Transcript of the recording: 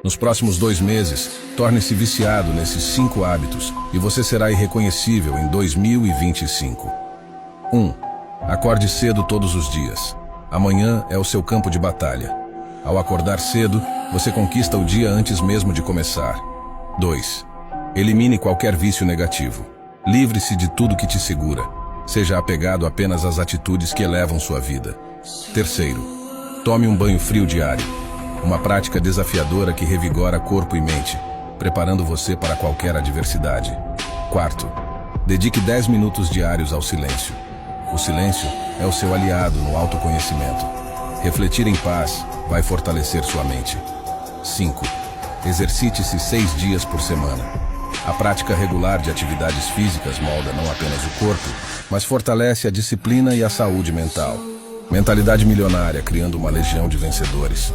Nos próximos 2 meses, torne-se viciado nesses 5 hábitos e você será irreconhecível em 2025. 1. Acorde cedo todos os dias. Amanhã é o seu campo de batalha. Ao acordar cedo, você conquista o dia antes mesmo de começar. 2. Elimine qualquer vício negativo. Livre-se de tudo que te segura. Seja apegado apenas às atitudes que elevam sua vida. 3. Tome um banho frio diário. Uma prática desafiadora que revigora corpo e mente, preparando você para qualquer adversidade. 4. Dedique 10 minutos diários ao silêncio. O silêncio é o seu aliado no autoconhecimento. Refletir em paz vai fortalecer sua mente. 5. Exercite-se 6 dias por semana. A prática regular de atividades físicas molda não apenas o corpo, mas fortalece a disciplina e a saúde mental. Mentalidade milionária, criando uma legião de vencedores.